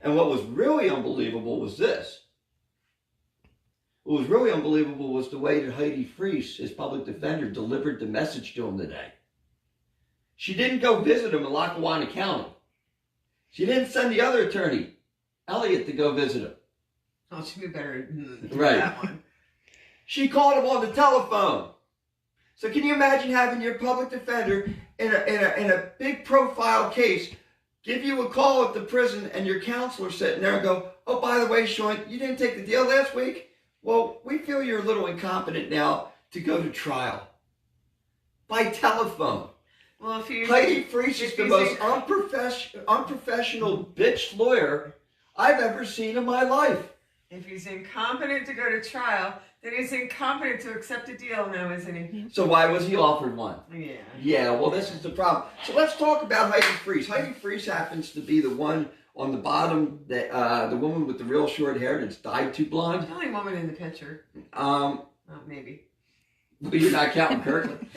And what was really unbelievable was this. What was really unbelievable was the way that Heidi Freese, his public defender, delivered the message to him today. She didn't go visit him in Lackawanna County. She didn't send the other attorney, Elliot, to go visit him. Oh, she knew better than right. that one. She called him on the telephone. So can you imagine having your public defender in a big profile case give you a call at the prison and your counselor sitting there and go, oh, by the way, Shawn, you didn't take the deal last week? Well, we feel you're a little incompetent now to go to trial. By telephone. Well, if Heidi Freese is the most unprofessional bitch lawyer I've ever seen in my life. If he's incompetent to go to trial, then he's incompetent to accept a deal now, isn't he? So why was he offered one? Yeah. Yeah, well, this is the problem. So let's talk about Heidi Freese. Heidi Freese happens to be the one on the bottom, that the woman with the real short hair that's dyed too blonde. The only woman in the picture. Maybe. But you're not counting Kirkland.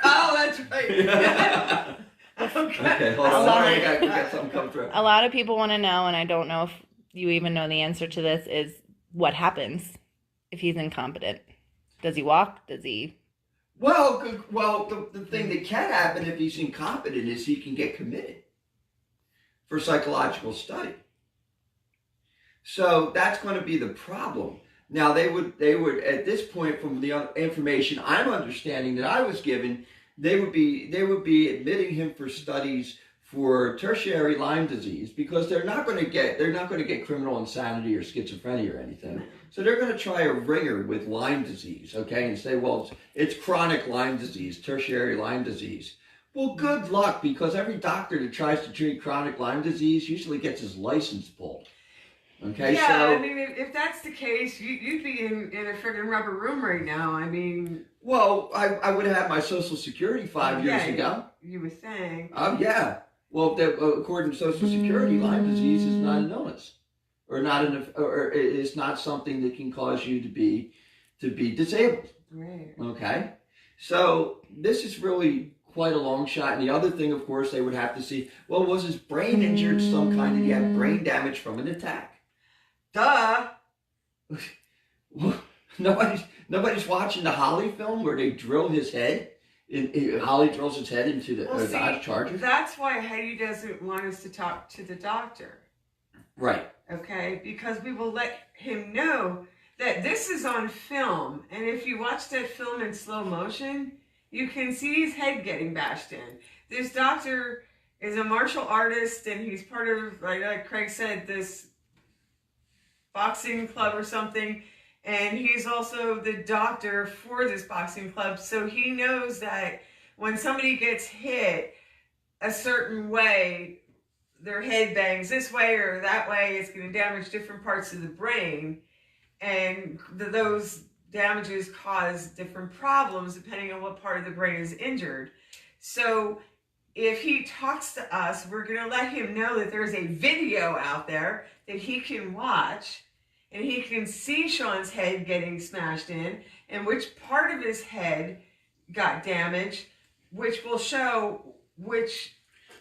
Oh, that's right. Okay, hold on. We got something come through. A lot of people want to know, and I don't know if you even know the answer to this, is what happens if he's incompetent? Does he walk? Does he... Well, the thing that can happen if he's incompetent is he can get committed for psychological study. So that's going to be the problem. Now they would at this point, from the information I'm understanding that I was given, they would be admitting him for studies for tertiary Lyme disease, because they're not going to get criminal insanity or schizophrenia or anything. So they're going to try a ringer with Lyme disease, okay, and say, well, it's chronic Lyme disease, tertiary Lyme disease. Well, good luck, because every doctor that tries to treat chronic Lyme disease usually gets his license pulled. Okay, yeah, so... I mean, if that's the case, you'd be in a friggin' rubber room right now. I mean... Well, I would have had my Social Security 5 years ago. You were saying. Yeah. Well, according to Social Security, Lyme disease is not an illness, or it's not something that can cause you to be disabled. Right. Okay. So this is really quite a long shot. And the other thing, of course, they would have to see, well, was his brain injured some kind? Did he have brain damage from an attack? Duh. Nobody's watching the Holly film where they drill his head. Holly drills his head into the Dodge Charger. That's why Heidi doesn't want us to talk to the doctor. Right. Okay? Because we will let him know that this is on film. And if you watch that film in slow motion, you can see his head getting bashed in. This doctor is a martial artist, and he's part of, like Craig said, this boxing club or something. And he's also the doctor for this boxing club. So he knows that when somebody gets hit a certain way, their head bangs this way or that way, it's going to damage different parts of the brain. And those damages cause different problems depending on what part of the brain is injured. So if he talks to us, we're going to let him know that there's a video out there that he can watch. And he can see Shawn's head getting smashed in and which part of his head got damaged, which will show which...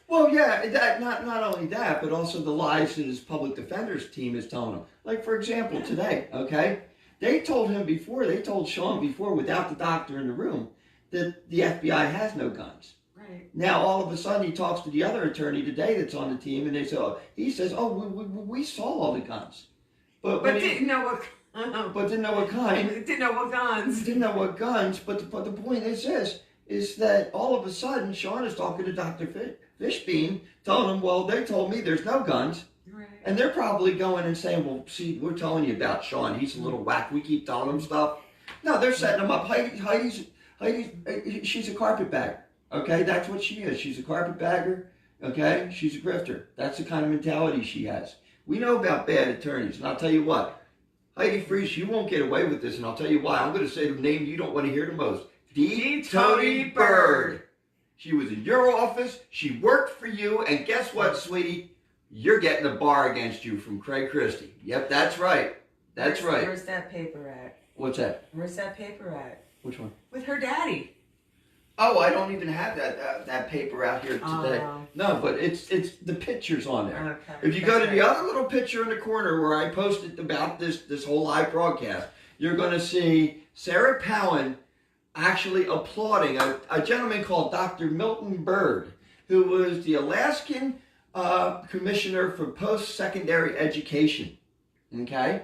Well, yeah, that not only that, but also the lies that his public defender's team is telling him. Like, for example, today, okay? They told Shawn before, without the doctor in the room, that the FBI has no guns. Right. Now, all of a sudden, he talks to the other attorney today that's on the team, and he says, we saw all the guns. But didn't know what kind. Didn't know what guns. Didn't know what guns. But the point is this, is that all of a sudden, Shawn is talking to Dr. Fishbein, telling him, well, they told me there's no guns. Right. And they're probably going and saying, well, see, we're telling you about Shawn. He's a little whack. We keep telling him stuff. No, they're setting him up. Heidi's she's a carpetbagger. Okay, that's what she is. She's a carpetbagger. Okay, she's a grifter. That's the kind of mentality she has. We know about bad attorneys, and I'll tell you what, Heidi Freese, you won't get away with this, and I'll tell you why. I'm going to say the name you don't want to hear the most. Tony Byrd. She was in your office, she worked for you, and guess what, sweetie? You're getting a bar against you from Craig Christy. Yep, that's right. That's right. Where's that paper at? What's that? Where's that paper at? Which one? With her daddy. Oh, I don't even have that paper out here today. Oh. No, but it's the pictures on there. Okay. If you go to the other little picture in the corner where I posted about this whole live broadcast, you're going to see Sarah Palin actually applauding a gentleman called Dr. Milton Byrd, who was the Alaskan Commissioner for Post-Secondary Education. Okay?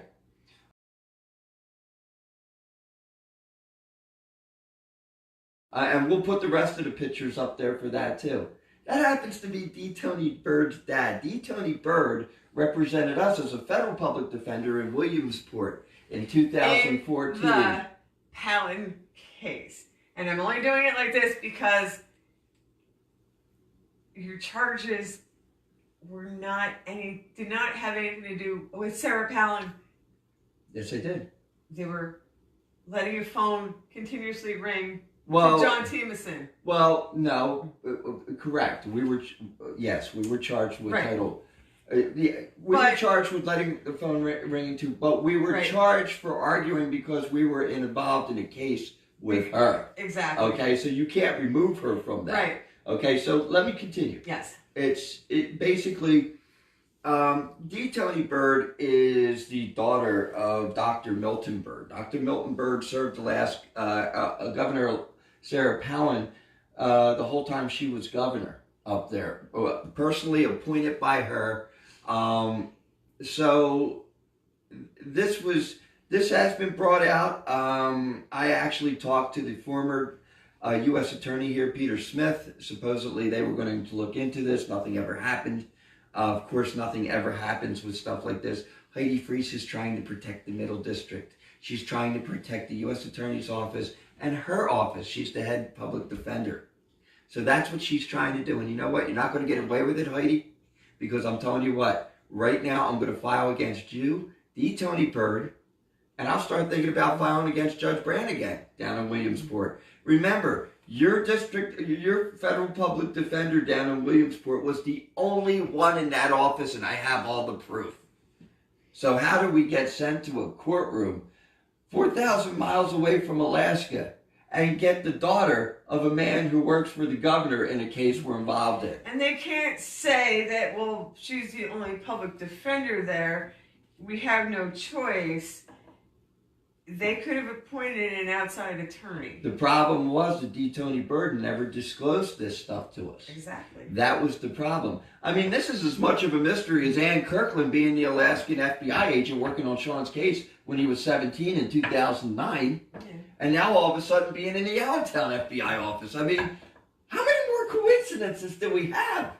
And we'll put the rest of the pictures up there for that too. That happens to be D. Tony Byrd's dad. D. Tony Byrd represented us as a federal public defender in Williamsport in 2014. In the Palin case. And I'm only doing it like this because your charges did not have anything to do with Sarah Palin. Yes, they did. They were letting your phone continuously ring Well, to John Timmerson. Well, no, correct. We were charged with Right. title. We were charged with letting the phone ringing too, but we were Right. charged for arguing because we were involved in a case with her. Exactly. Okay, so you can't remove her from that. Right. Okay, so let me continue. Yes. It basically, D. Tony Byrd is the daughter of Dr. Milton Byrd. Dr. Milton Byrd served Governor Sarah Palin the whole time she was governor up there, personally appointed by her. So this has been brought out. I actually talked to the former U.S. attorney here, Peter Smith. Supposedly they were going to look into this. Nothing ever happened. Of course, nothing ever happens with stuff like this. Heidi Freese is trying to protect the Middle District. She's trying to protect the U.S. Attorney's Office and her office. She's the head public defender. So that's what she's trying to do. And you know what? You're not going to get away with it, Heidi, because I'm telling you what, right now I'm going to file against you, D. Tony Byrd, and I'll start thinking about filing against Judge Brannigan down in Williamsport. Remember, your federal public defender down in Williamsport was the only one in that office, and I have all the proof. So how do we get sent to a courtroom 4,000 miles away from Alaska and get the daughter of a man who works for the governor in a case we're involved in? And they can't say that, well, she's the only public defender there. We have no choice. They could have appointed an outside attorney. The problem was that D. Tony Byrd never disclosed this stuff to us. Exactly. That was the problem. I mean, this is as much of a mystery as Ann Kirkland being the Alaskan FBI agent working on Shawn's case when he was 17 in 2009. Yeah. And now all of a sudden being in the Allentown FBI office. I mean, how many more coincidences do we have?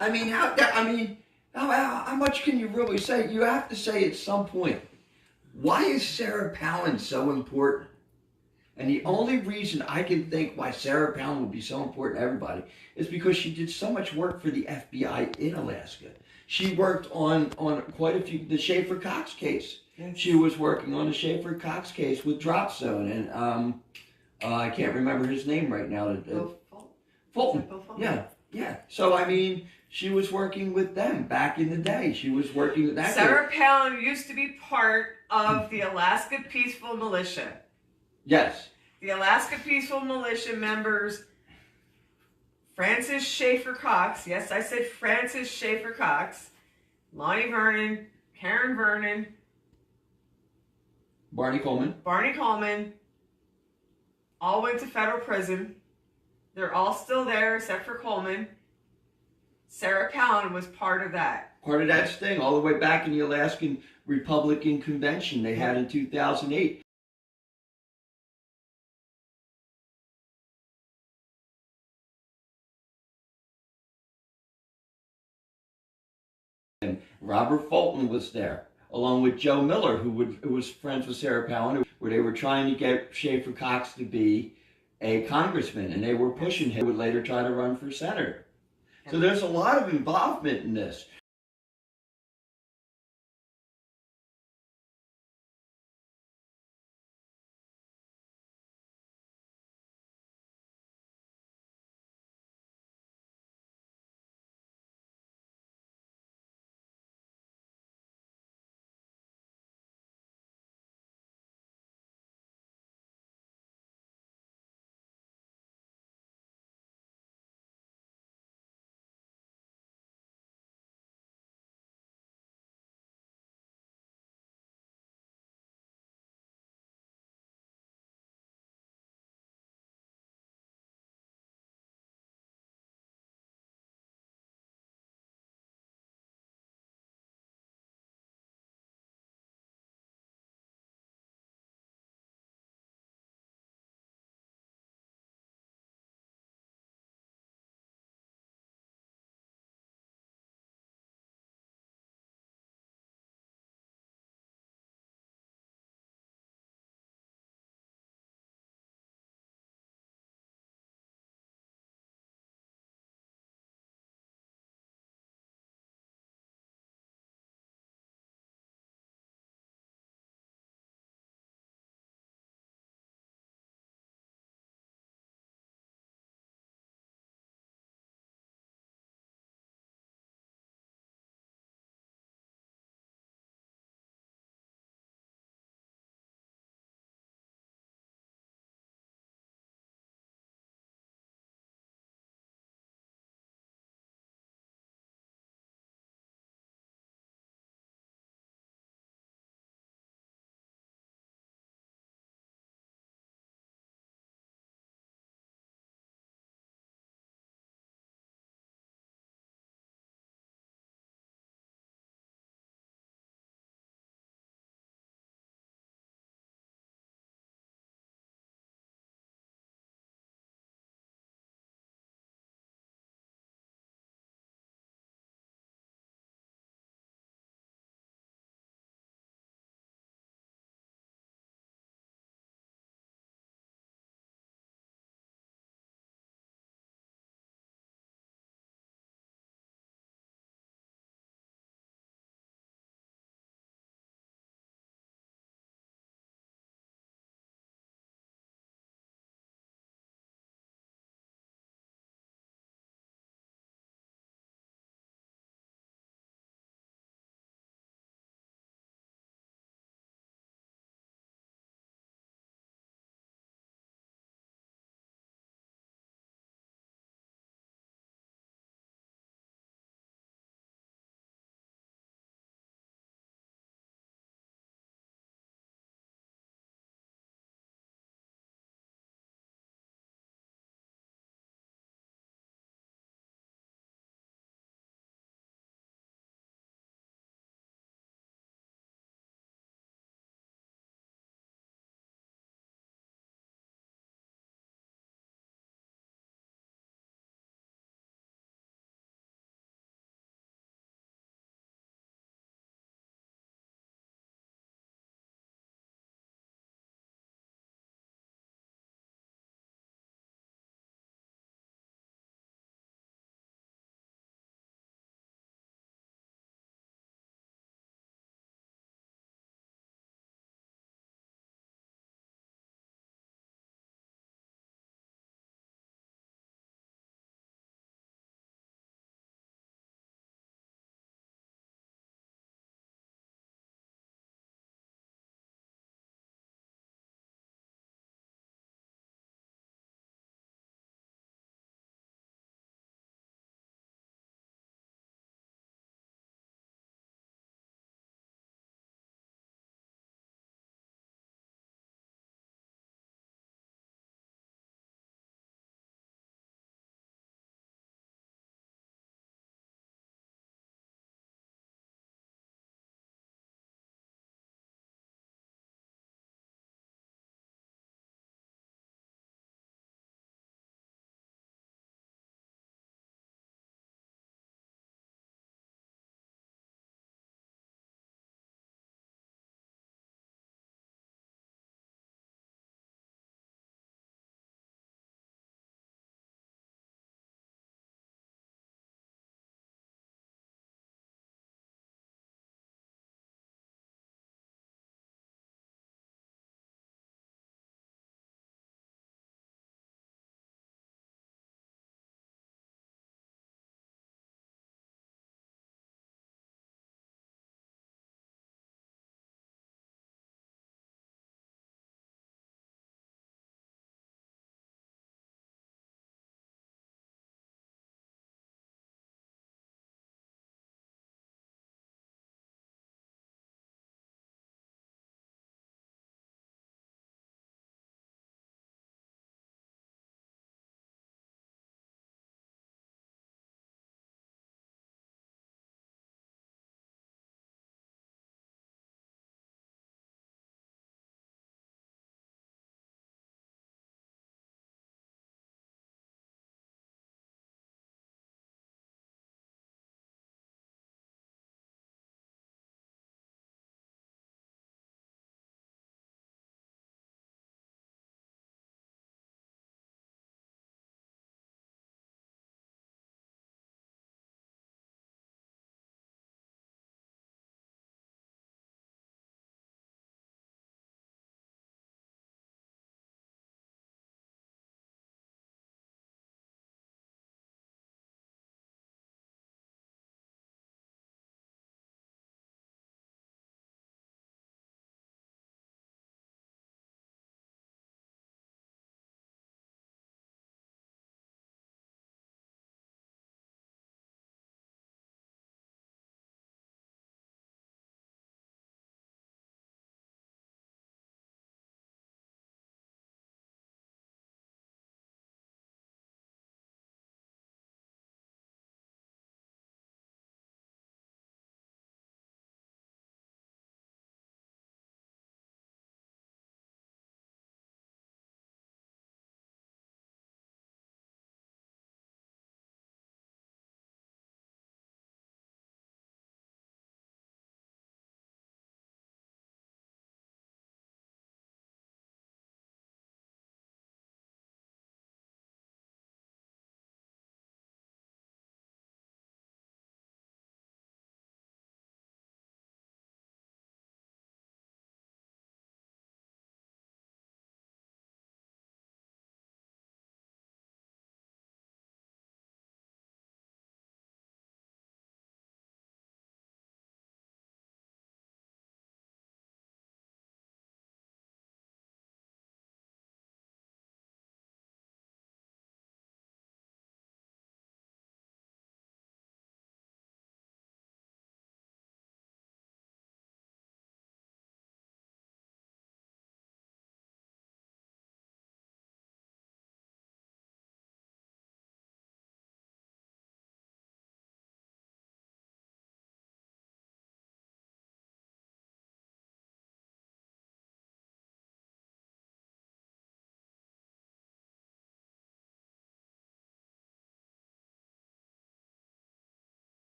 I mean, how much can you really say? You have to say at some point, why is Sarah Palin so important? And the only reason I can think why Sarah Palin would be so important to everybody is because she did so much work for the FBI in Alaska. She worked on quite a few, the Schaefer Cox case. Yes. She was working on the Schaefer Cox case with Drop Zone, and I can't remember his name right now. Fulton. Yeah. So I mean, she was working with them back in the day. She was working with that. Sarah Palin used to be part of the Alaska Peaceful Militia. Yes. The Alaska Peaceful Militia members, Francis Schaefer Cox, yes, I said Francis Schaefer Cox, Lonnie Vernon, Karen Vernon, Barney Coleman, all went to federal prison. They're all still there except for Coleman. Sarah Palin was part of that. Part of that sting, all the way back in the Alaskan Republican Convention they had in 2008. And Robert Fulton was there, along with Joe Miller, who was friends with Sarah Palin, where they were trying to get Schaefer Cox to be a congressman, and they were pushing him, who would later try to run for senator. So there's a lot of involvement in this.